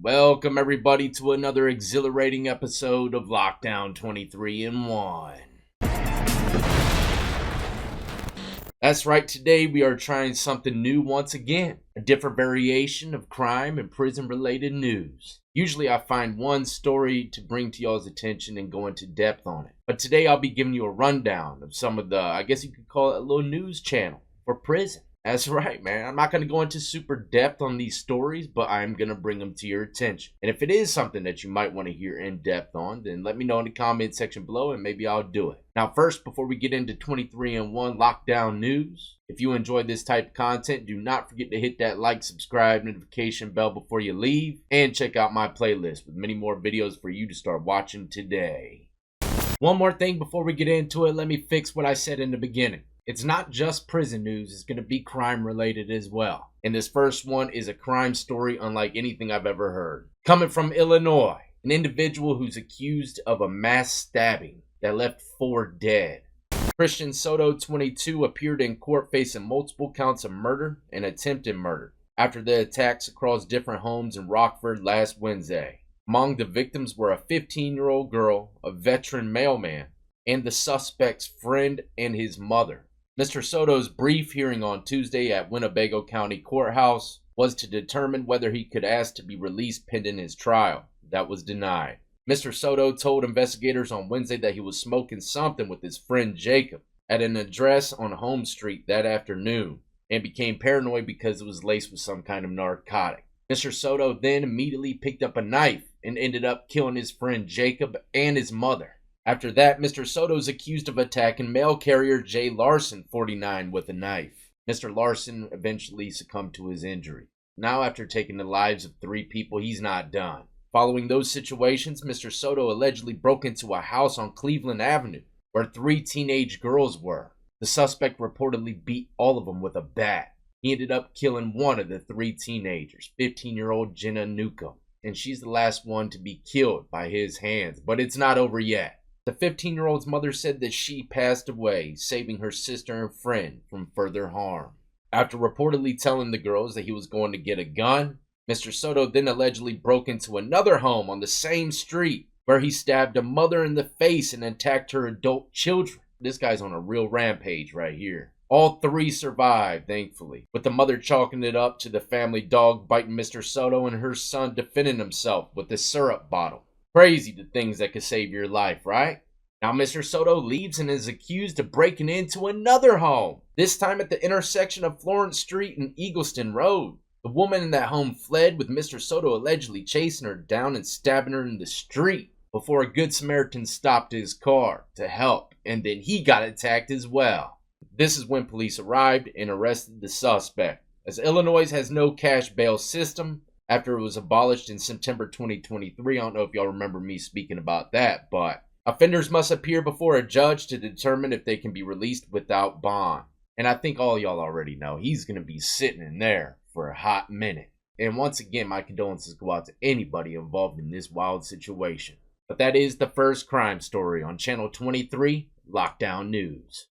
Welcome everybody to another exhilarating episode of Lockdown 23 in 1. That's right, today we are trying something new once again. A different variation of crime and prison related news. Usually I find one story to bring to y'all's attention and go into depth on it. But today I'll be giving you a rundown of some of the, I guess you could call it a little news channel for prison. That's right, man. I'm not going to go into super depth on these stories, but I'm going to bring them to your attention. And if it is something that you might want to hear in depth on, then let me know in the comment section below and maybe I'll do it. Now, first, before we get into 23 in 1 lockdown news, if you enjoy this type of content, do not forget to hit that like, subscribe, notification bell before you leave, and check out my playlist with many more videos for you to start watching today. One more thing before we get into it, let me fix what I said in the beginning. It's not just prison news, it's going to be crime related as well. And this first one is a crime story unlike anything I've ever heard. Coming from Illinois, an individual who's accused of a mass stabbing that left 4 dead. Christian Soto, 22, appeared in court facing multiple counts of murder and attempted murder after the attacks across different homes in Rockford last Wednesday. Among the victims were a 15-year-old girl, a veteran mailman, and the suspect's friend and his mother. Mr. Soto's brief hearing on Tuesday at Winnebago County Courthouse was to determine whether he could ask to be released pending his trial. That was denied. Mr. Soto told investigators on Wednesday that he was smoking something with his friend Jacob at an address on Holmes Street that afternoon and became paranoid because it was laced with some kind of narcotic. Mr. Soto then immediately picked up a knife and ended up killing his friend Jacob and his mother. After that, Mr. Soto is accused of attacking mail carrier Jay Larson, 49, with a knife. Mr. Larson eventually succumbed to his injury. Now, after taking the lives of 3 people, he's not done. Following those situations, Mr. Soto allegedly broke into a house on Cleveland Avenue, where 3 teenage girls were. The suspect reportedly beat all of them with a bat. He ended up killing one of the 3 teenagers, 15-year-old Jenna Newcomb, and she's the last one to be killed by his hands, but it's not over yet. The 15-year-old's mother said that she passed away, saving her sister and friend from further harm. After reportedly telling the girls that he was going to get a gun, Mr. Soto then allegedly broke into another home on the same street, where he stabbed a mother in the face and attacked her adult children. This guy's on a real rampage right here. All 3 survived, thankfully, with the mother chalking it up to the family dog biting Mr. Soto and her son defending himself with a syrup bottle. Crazy the things that could save your life, right? Now Mr. Soto leaves and is accused of breaking into another home, this time at the intersection of Florence Street and Eagleston Road. The woman in that home fled, with Mr. Soto allegedly chasing her down and stabbing her in the street before a good Samaritan stopped his car to help, and then he got attacked as well. This is when police arrived and arrested the suspect. As Illinois has no cash bail system, after it was abolished in September 2023. I don't know if y'all remember me speaking about that, but offenders must appear before a judge to determine if they can be released without bond. And I think all y'all already know he's going to be sitting in there for a hot minute. And once again, my condolences go out to anybody involved in this wild situation. But that is the first crime story on Channel 23, Lockdown News.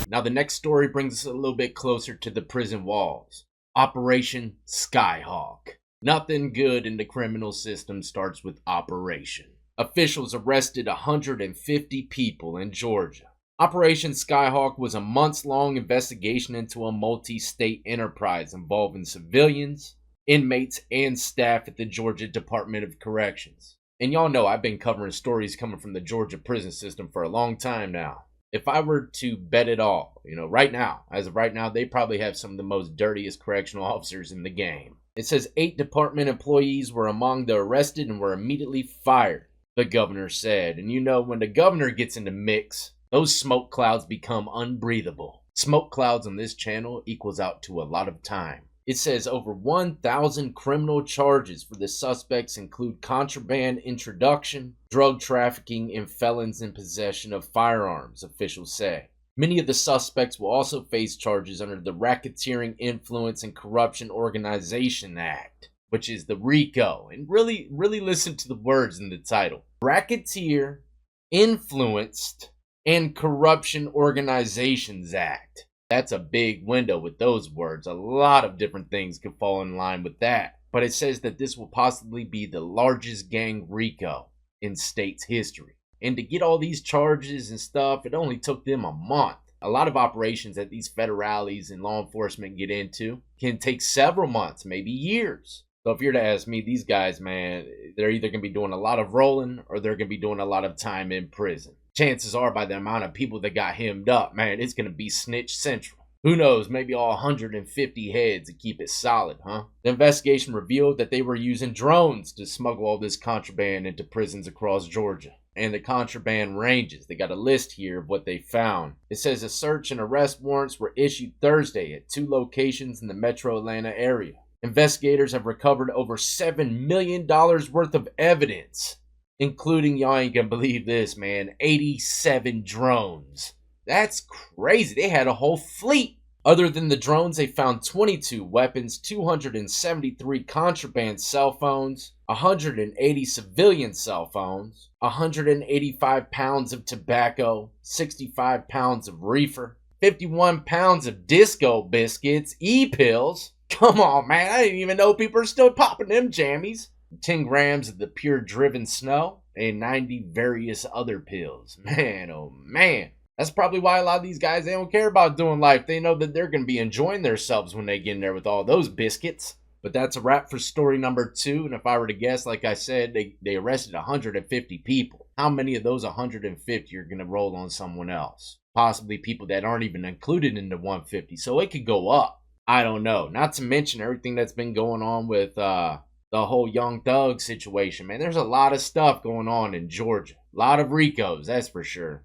Now the next story brings us a little bit closer to the prison walls. Operation Skyhawk. Nothing good in the criminal system starts with operation. Officials arrested 150 people in Georgia. Operation Skyhawk was a months-long investigation into a multi-state enterprise involving civilians, inmates, and staff at the Georgia Department of Corrections. And y'all know I've been covering stories coming from the Georgia prison system for a long time now. If I were to bet it all, right now, as of right now, they probably have some of the most dirtiest correctional officers in the game. It says 8 department employees were among the arrested and were immediately fired, the governor said. And when the governor gets in the mix, those smoke clouds become unbreathable. Smoke clouds on this channel equals out to a lot of time. It says over 1,000 criminal charges for the suspects include contraband introduction, drug trafficking, and felons in possession of firearms, officials say. Many of the suspects will also face charges under the Racketeering, Influence, and Corruption Organization Act, which is the RICO. And really listen to the words in the title. Racketeer, Influenced, and Corruption Organizations Act. That's a big window with those words. A lot of different things could fall in line with that. but it says that this will possibly be the largest gang RICO in state's history. And to get all these charges and stuff, it only took them a month. A lot of operations that these federales and law enforcement get into can take several months, maybe years. So if you're to ask me, these guys, man, they're either going to be doing a lot of rolling or they're going to be doing a lot of time in prison. Chances are, by the amount of people that got hemmed up, man, it's going to be snitch central. Who knows, maybe all 150 heads to keep it solid, huh? The investigation revealed that they were using drones to smuggle all this contraband into prisons across Georgia. And the contraband ranges. They got a list here of what they found. It says a search and arrest warrants were issued Thursday at 2 locations in the metro Atlanta area. Investigators have recovered over $7 million worth of evidence, including, y'all ain't gonna believe this, man, 87 drones. That's crazy. They had a whole fleet. Other than the drones, they found 22 weapons, 273 contraband cell phones, 180 civilian cell phones, 185 pounds of tobacco, 65 pounds of reefer, 51 pounds of disco biscuits, e-pills. Come on, man. I didn't even know people are still popping them jammies. 10 grams of the pure driven snow, and 90 various other pills. Man, oh man. That's probably why a lot of these guys, they don't care about doing life. They know that they're going to be enjoying themselves when they get in there with all those biscuits. But that's a wrap for story number 2. And if I were to guess, like I said, they arrested 150 people. How many of those 150 are going to roll on someone else? Possibly people that aren't even included in the 150. So it could go up. I don't know. Not to mention everything that's been going on with the whole Young Thug situation. Man, there's a lot of stuff going on in Georgia. A lot of RICOs, that's for sure.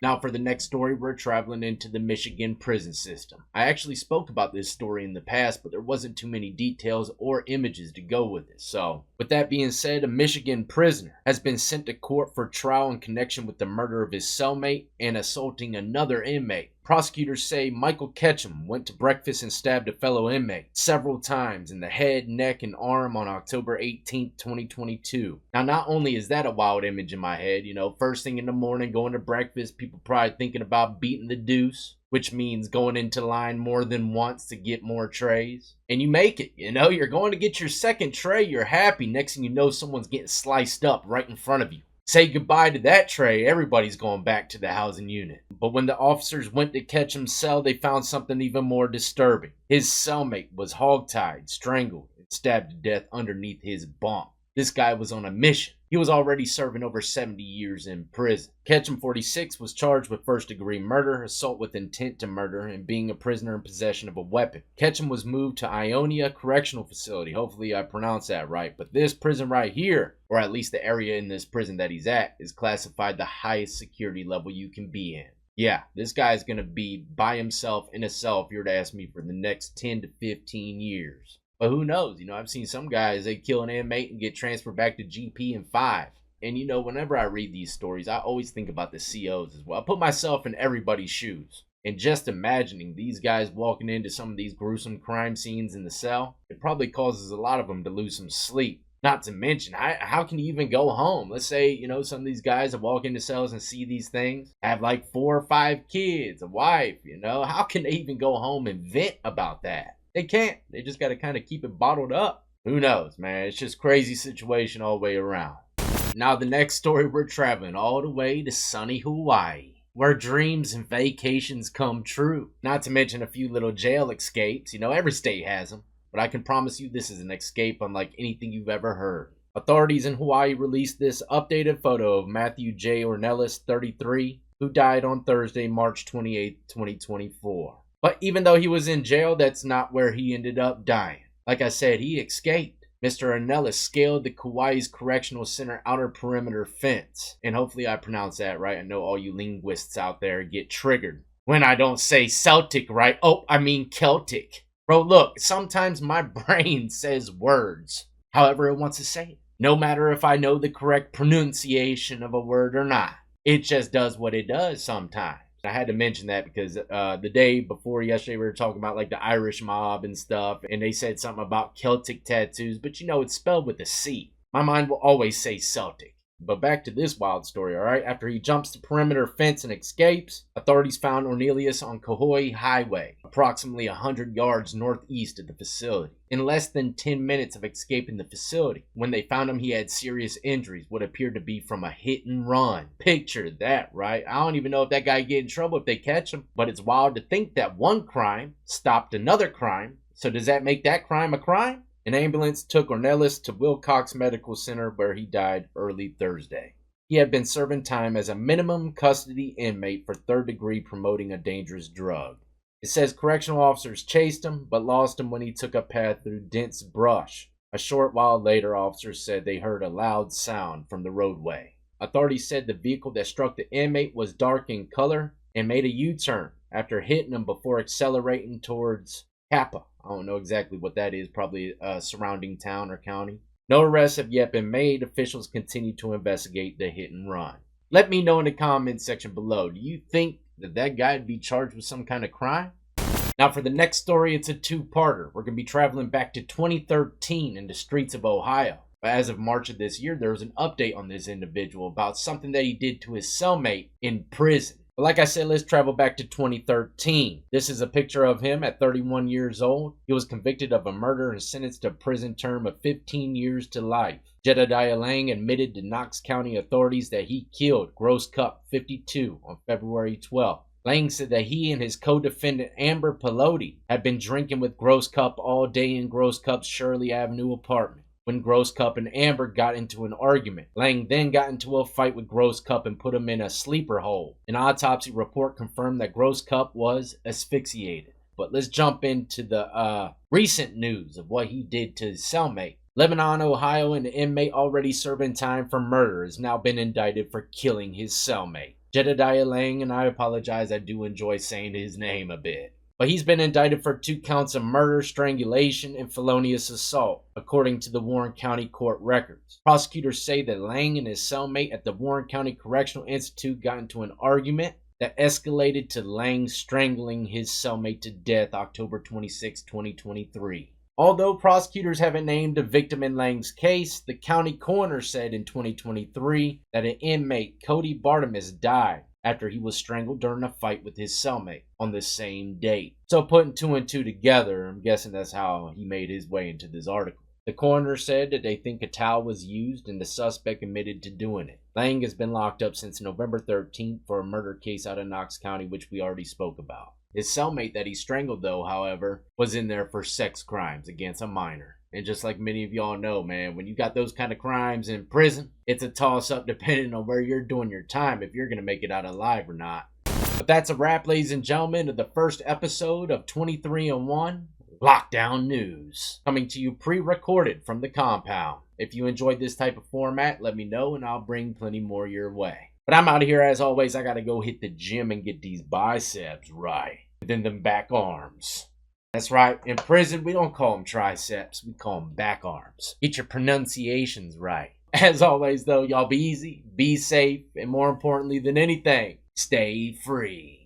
Now for the next story, we're traveling into the Michigan prison system. I actually spoke about this story in the past, but there wasn't too many details or images to go with it. So, with that being said, a Michigan prisoner has been sent to court for trial in connection with the murder of his cellmate and assaulting another inmate. Prosecutors say Michael Ketchum went to breakfast and stabbed a fellow inmate several times in the head, neck, and arm on October 18, 2022. Now, not only is that a wild image in my head, first thing in the morning, going to breakfast, people probably thinking about beating the deuce, which means going into line more than once to get more trays. And you make it, you're going to get your second tray, you're happy. Next thing you know, someone's getting sliced up right in front of you. Say goodbye to that tray, everybody's going back to the housing unit. But when the officers went to Ketchum's cell, they found something even more disturbing. His cellmate was hogtied, strangled, and stabbed to death underneath his bunk. This guy was on a mission. He was already serving over 70 years in prison. Ketchum, 46, was charged with first-degree murder, assault with intent to murder, and being a prisoner in possession of a weapon. Ketchum was moved to Ionia Correctional Facility. Hopefully I pronounced that right. But this prison right here, or at least the area in this prison that he's at, is classified the highest security level you can be in. Yeah, this guy's going to be by himself in a cell, if you were to ask me, for the next 10 to 15 years. But who knows? I've seen some guys, they kill an inmate and get transferred back to GP in 5. And whenever I read these stories, I always think about the COs as well. I put myself in everybody's shoes. And just imagining these guys walking into some of these gruesome crime scenes in the cell, it probably causes a lot of them to lose some sleep. Not to mention, how can you even go home? Let's say, some of these guys that walk into cells and see these things, have like 4 or 5 kids, a wife, How can they even go home and vent about that? They can't. They just got to kind of keep it bottled up. Who knows, man? It's just crazy situation all the way around. Now, the next story, we're traveling all the way to sunny Hawaii, where dreams and vacations come true. Not to mention a few little jail escapes. Every state has them. But I can promise you this is an escape unlike anything you've ever heard. Authorities in Hawaii released this updated photo of Matthew J. Ornelas, 33, who died on Thursday, March 28, 2024. But even though he was in jail, that's not where he ended up dying. Like I said, he escaped. Mr. Ornelas scaled the Kauai's Correctional Center outer perimeter fence. And hopefully I pronounced that right. I know all you linguists out there get triggered when I don't say Celtic right. Oh, I mean Celtic. Bro, look, sometimes my brain says words however it wants to say it. No matter if I know the correct pronunciation of a word or not. It just does what it does sometimes. I had to mention that because the day before yesterday, we were talking about like the Irish mob and stuff. And they said something about Celtic tattoos. But it's spelled with a C. My mind will always say Celtic. But back to this wild story, alright? After he jumps the perimeter fence and escapes, authorities found Ornelius on Kahoy Highway, approximately 100 yards northeast of the facility. In less than 10 minutes of escaping the facility, when they found him, he had serious injuries, what appeared to be from a hit and run. Picture that, right? I don't even know if that guy get in trouble if they catch him, but it's wild to think that one crime stopped another crime. So does that make that crime a crime? An ambulance took Ornelas to Wilcox Medical Center where he died early Thursday. He had been serving time as a minimum custody inmate for third-degree promoting a dangerous drug. It says correctional officers chased him, but lost him when he took a path through dense brush. A short while later, officers said they heard a loud sound from the roadway. Authorities said the vehicle that struck the inmate was dark in color and made a U-turn after hitting him before accelerating towards Kappa. I don't know exactly what that is, probably a surrounding town or county. No arrests have yet been made. Officials continue to investigate the hit and run. Let me know in the comments section below. Do you think that guy would be charged with some kind of crime? Now for the next story, it's a two-parter. We're going to be traveling back to 2013 in the streets of Ohio. But as of March of this year, there was an update on this individual about something that he did to his cellmate in prison. But like I said, let's travel back to 2013. This is a picture of him at 31 years old. He was convicted of a murder and sentenced to a prison term of 15 years to life. Jedediah Lang admitted to Knox County authorities that he killed Gross Cup 52 on February 12th. Lang said that he and his co-defendant Amber Pelote had been drinking with Gross Cup all day in Gross Cup's Shirley Avenue apartment. When Gross Cup and Amber got into an argument, Lang then got into a fight with Gross Cup and put him in a sleeper hold. An autopsy report confirmed that Gross Cup was asphyxiated. But let's jump into the recent news of what he did to his cellmate. Lebanon, Ohio, an inmate already serving time for murder has now been indicted for killing his cellmate. Jedediah Lang, and I apologize, I do enjoy saying his name a bit. But he's been indicted for 2 counts of murder, strangulation, and felonious assault, according to the Warren County Court records. Prosecutors say that Lang and his cellmate at the Warren County Correctional Institute got into an argument that escalated to Lang strangling his cellmate to death October 26, 2023. Although prosecutors haven't named a victim in Lang's case, the county coroner said in 2023 that an inmate, Cody Bartimus, died after he was strangled during a fight with his cellmate on the same date. So putting 2 and 2 together, I'm guessing that's how he made his way into this article. The coroner said that they think a towel was used and the suspect admitted to doing it. Lang has been locked up since November 13th for a murder case out of Knox County, which we already spoke about. His cellmate that he strangled, though, however, was in there for sex crimes against a minor. And just like many of y'all know, man, when you got those kind of crimes in prison, it's a toss-up depending on where you're doing your time, if you're going to make it out alive or not. But that's a wrap, ladies and gentlemen, of the first episode of 23-in-1 Lockdown News. Coming to you pre-recorded from the compound. If you enjoyed this type of format, let me know and I'll bring plenty more your way. But I'm out of here as always. I got to go hit the gym and get these biceps right. And then them back arms. That's right, in prison, we don't call them triceps, we call them back arms. Get your pronunciations right. As always, though, y'all be easy, be safe, and more importantly than anything, stay free.